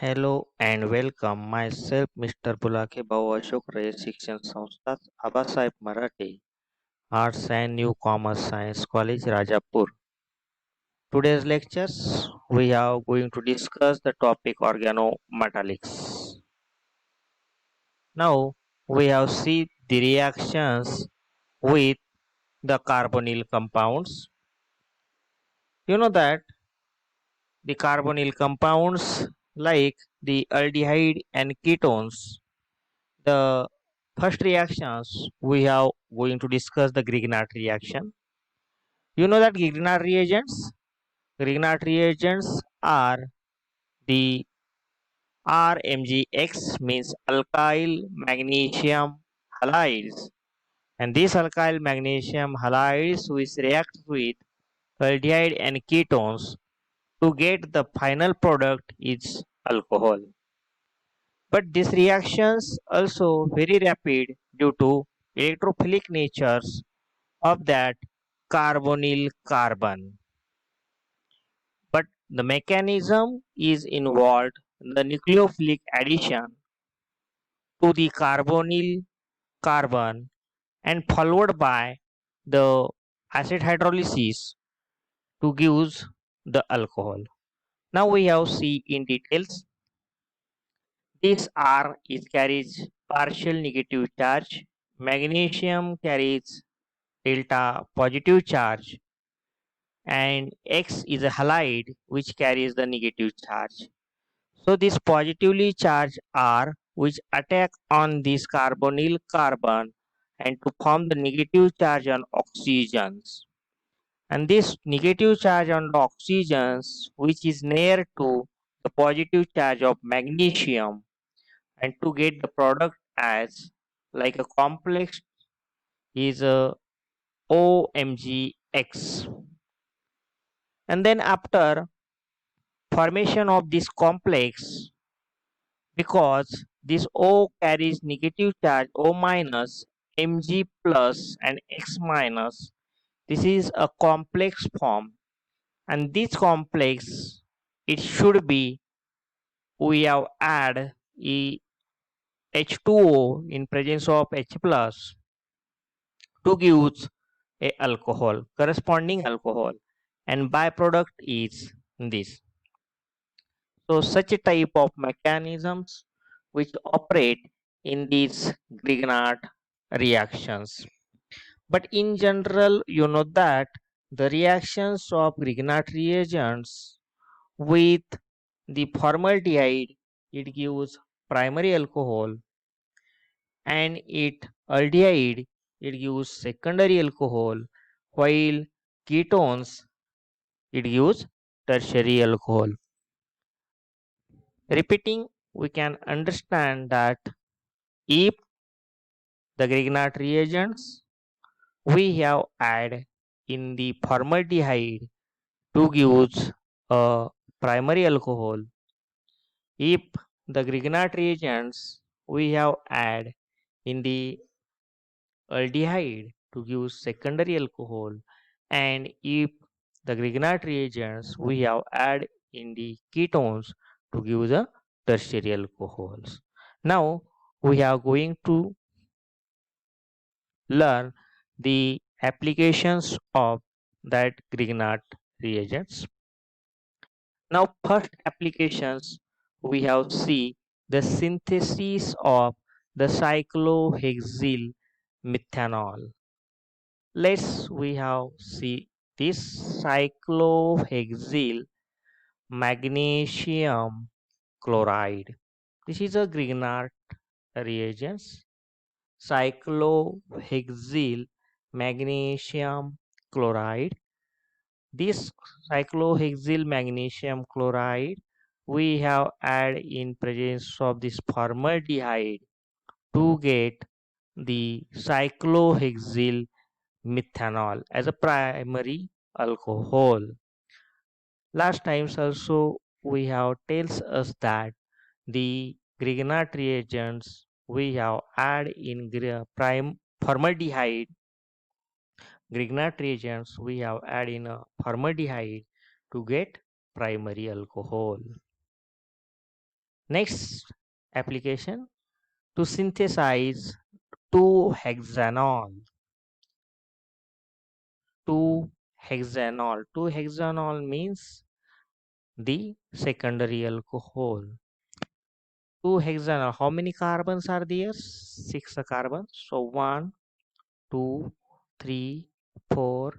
Hello and welcome. Myself, Mr. Bulake Bhau Ashok Ray, शिक्षण संस्था आबासाहेब मराठे Arts and New Commerce Science College, Rajapur. Today's lectures we are going to discuss the topic organometallics. Now we have seen the reactions with the carbonyl compounds. You know that the carbonyl compounds like the aldehyde and ketones. The first reactions we are going to discuss the Grignard reaction. You know that Grignard reagents? Grignard reagents are the RMgX means alkyl magnesium halides, and these alkyl magnesium halides which react with aldehyde and ketones to get the final product is alcohol. But these reactions also very rapid due to electrophilic natures of that carbonyl carbon. But the mechanism is involved in the nucleophilic addition to the carbonyl carbon and followed by the acid hydrolysis to give the alcohol. Now we have see in details. This R is carries partial negative charge. Magnesium carries delta positive charge, and X is a halide which carries the negative charge. So this positively charged R which attack on this carbonyl carbon and to form the negative charge on oxygens. And this negative charge on the oxygens which is near to the positive charge of magnesium and to get the product as like a complex is a OMgX. And then after formation of this complex, because this O carries negative charge O minus, Mg plus and X minus, this is a complex form, and this complex it should be we have add H2O in presence of H plus to give a alcohol corresponding alcohol, and byproduct is this. So such a type of mechanisms which operate in these Grignard reactions. But in general, you know that the reactions of Grignard reagents with the formaldehyde, it gives primary alcohol, and it aldehyde, it gives secondary alcohol, while ketones, it gives tertiary alcohol. Repeating, we can understand that if the Grignard reagents we have add in the formaldehyde to give a primary alcohol, if the Grignard reagents we have add in the aldehyde to give secondary alcohol, and if the Grignard reagents we have add in the ketones to give the tertiary alcohols. Now we are going to learn the applications of that Grignard reagents. Now first applications we have see the synthesis of the cyclohexyl methanol. Let's we have see this cyclohexyl magnesium chloride. This is a Grignard reagents. Cyclohexyl magnesium chloride. This cyclohexyl magnesium chloride we have add in presence of this formaldehyde to get the cyclohexyl methanol as a primary alcohol. Last times also we have tells us that the Grignard reagents we have add in prime formaldehyde. Grignard reagents we have add in a formaldehyde to get primary alcohol. Next application, to synthesize 2-hexanol. 2-hexanol. 2-hexanol means the secondary alcohol. 2-hexanol. How many carbons are there? 6 carbons. So 1, 2, 3, 4,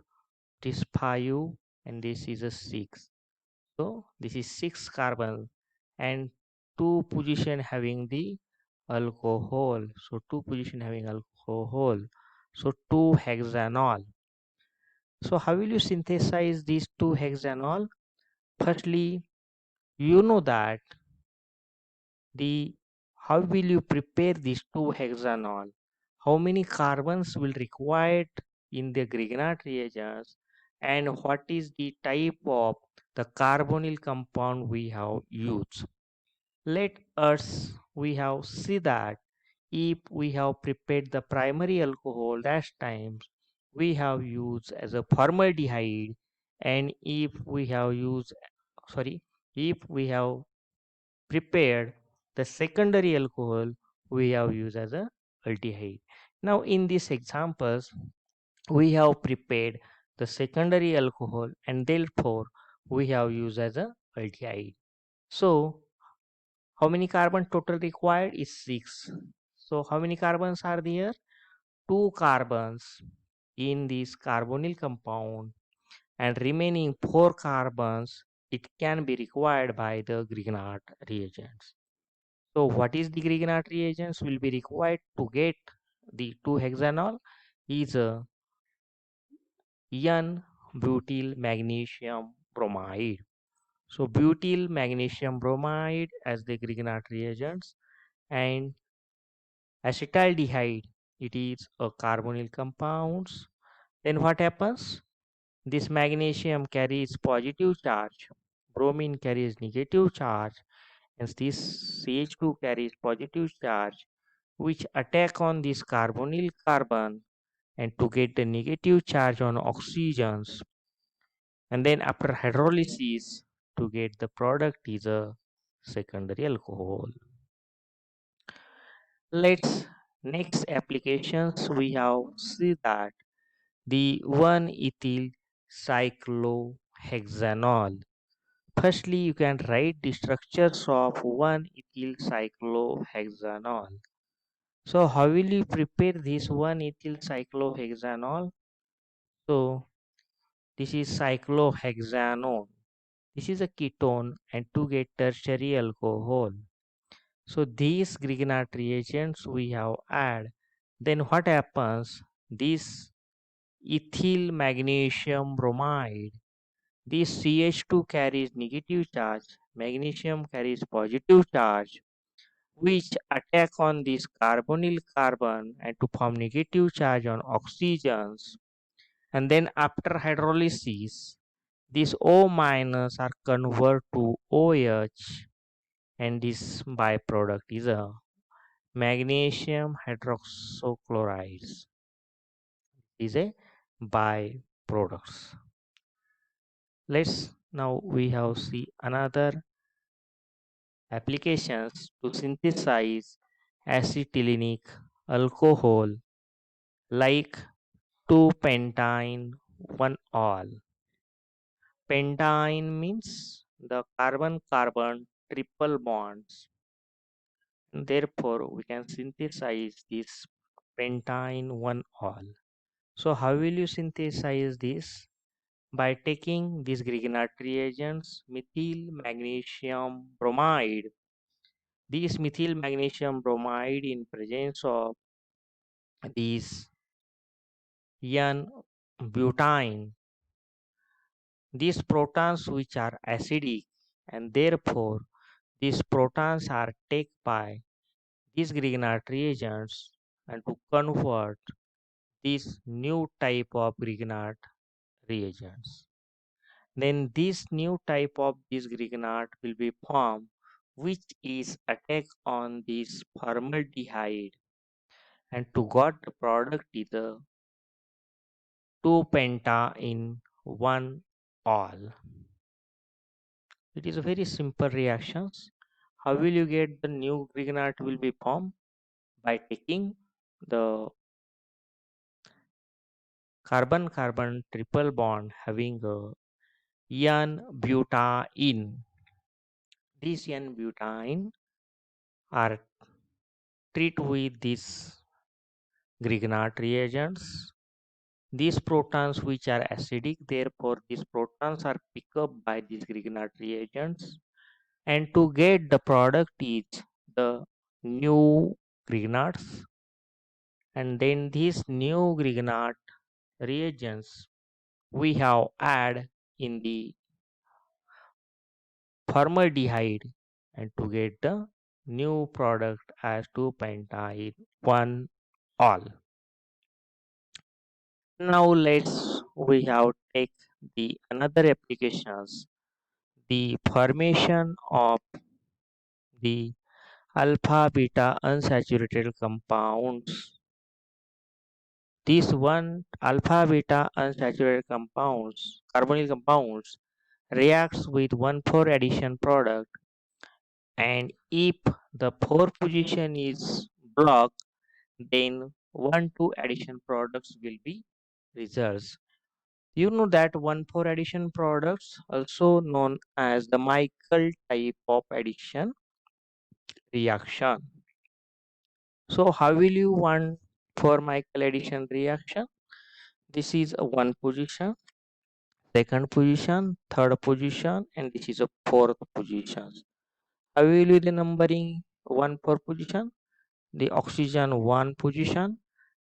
this 5, and this is a 6. So this is 6 carbon and 2 position having the alcohol. So 2 position having alcohol. So 2-hexanol. So how will you synthesize these 2-hexanol? Firstly, you know that the how will you prepare these 2-hexanol? How many carbons will required in the Grignard reagents, and what is the type of the carbonyl compound we have used? Let us we have see that if we have prepared the primary alcohol that times we have used as a formaldehyde, and if we have used sorry if we have prepared the secondary alcohol we have used as a aldehyde. Now in these examples we have prepared the secondary alcohol and therefore we have used as a aldehyde. So how many carbon total required is 6. So how many carbons are there? 2 carbons in this carbonyl compound, and remaining 4 carbons it can be required by the Grignard reagents. So what is the Grignard reagents will be required to get the 2-hexanol is a N-butyl magnesium bromide. So butyl magnesium bromide as the Grignard reagents, and acetaldehyde, it is a carbonyl compounds. Then what happens? This magnesium carries positive charge, bromine carries negative charge, and this CH2 carries positive charge, which attack on this carbonyl carbon and to get the negative charge on oxygens, and then after hydrolysis to get the product is a secondary alcohol. Let's next applications we have see that the 1-ethyl cyclohexanol. Firstly, you can write the structures of 1-ethyl cyclohexanol. So how will you prepare this 1-ethyl cyclohexanol? So this is cyclohexanone. This is a ketone and to get tertiary alcohol. So these Grignard reagents we have add. Then what happens? This ethyl magnesium bromide. This CH2 carries negative charge, magnesium carries positive charge, which attack on this carbonyl carbon and to form negative charge on oxygens. And then after hydrolysis, these O minus are converted to OH, and this byproduct is a magnesium hydroxychlorides. Is a byproducts. Let's now we have see another applications to synthesize acetylenic alcohol like 2-pentyne 1-ol. Pentyne means the carbon-carbon triple bonds. Therefore, we can synthesize this pentyne 1-ol. So how will you synthesize this? By taking these Grignard reagents, methyl magnesium bromide. This methyl magnesium bromide in presence of these N-butene, these protons which are acidic, and therefore these protons are taken by these Grignard reagents and to convert this new type of Grignard reagents. Then this new type of this Grignard will be formed, which is attack on this formaldehyde, and to got the product is the 2-pentyne 1-ol. It is a very simple reactions. How will you get the new Grignard will be formed? By taking the carbon-carbon triple bond having a N-butane. These N-butane are treated with these Grignard reagents. These protons which are acidic, therefore these protons are picked up by these Grignard reagents, and to get the product is the new Grignards, and then these new Grignard reagents we have add in the formaldehyde and to get the new product as 2-pentyl 1 all. Now we have take the another applications, the formation of the alpha beta unsaturated compounds. These one alpha beta unsaturated compounds, carbonyl compounds, reacts with 1,4 addition product, and if the 4 position is blocked, then 1,2 addition products will be results. You know that 1,4 addition products also known as the Michael type of addition reaction. So how will you want for Michael addition reaction? This is a one position, second position, third position, and this is a fourth position. How will you the numbering one per position? The oxygen one position,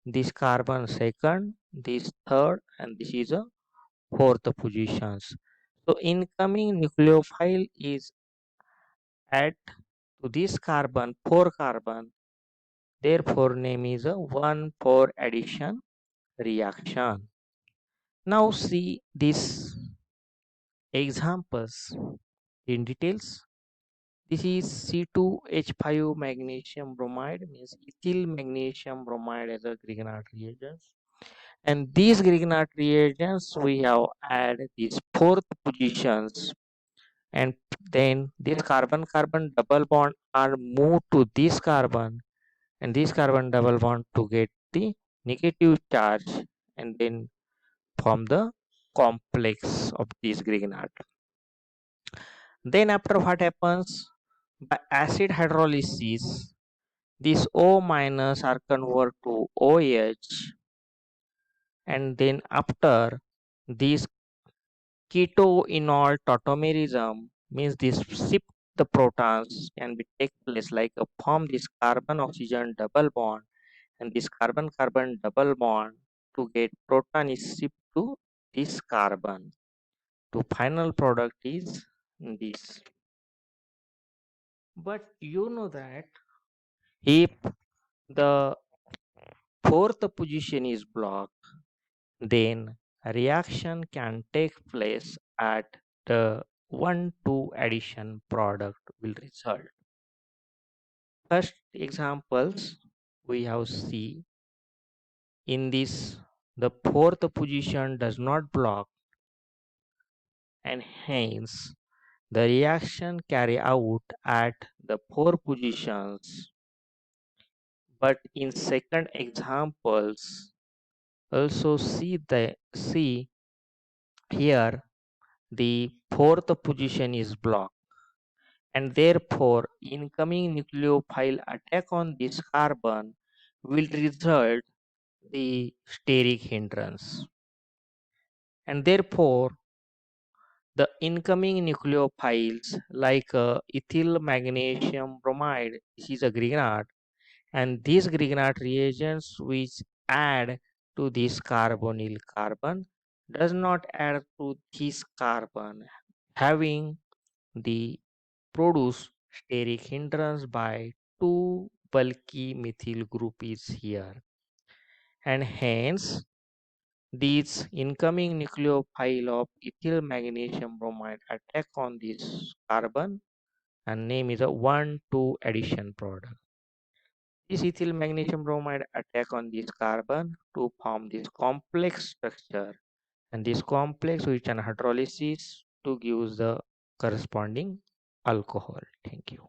this carbon second, this third, and this is a fourth positions. So incoming nucleophile is add to this carbon 4 carbon. Therefore name is a 1,4 addition reaction. Now see these examples in details. This is C2H5 magnesium bromide, means ethyl magnesium bromide as a Grignard reagents. And these Grignard reagents we have add these fourth positions, and then this carbon-carbon double bond are moved to this carbon, and this carbon double bond to get the negative charge, and then form the complex of this Grignard. Then after what happens? By acid hydrolysis, these O minus are converted to OH, and then after this ketoenol tautomerism, means this shift the protons can be take place like a form this carbon oxygen double bond, and this carbon carbon double bond to get proton is shift to this carbon, to final product is this. But you know that if the fourth position is blocked, then a reaction can take place at the 1,2 addition product will result. First examples we have see in this, the fourth position does not block, and hence the reaction carry out at the 4 positions. But in second examples also see here the fourth position is blocked, and therefore incoming nucleophile attack on this carbon will result the steric hindrance, and therefore the incoming nucleophiles like ethyl magnesium bromide, this is a Grignard, and these Grignard reagents which add to this carbonyl carbon does not add to this carbon, having the produce steric hindrance by two bulky methyl group is here, and hence these incoming nucleophile of ethyl magnesium bromide attack on this carbon and name is a 1,2 addition product. This ethyl magnesium bromide attack on this carbon to form this complex structure, and this complex which an hydrolysis to give the corresponding alcohol. Thank you.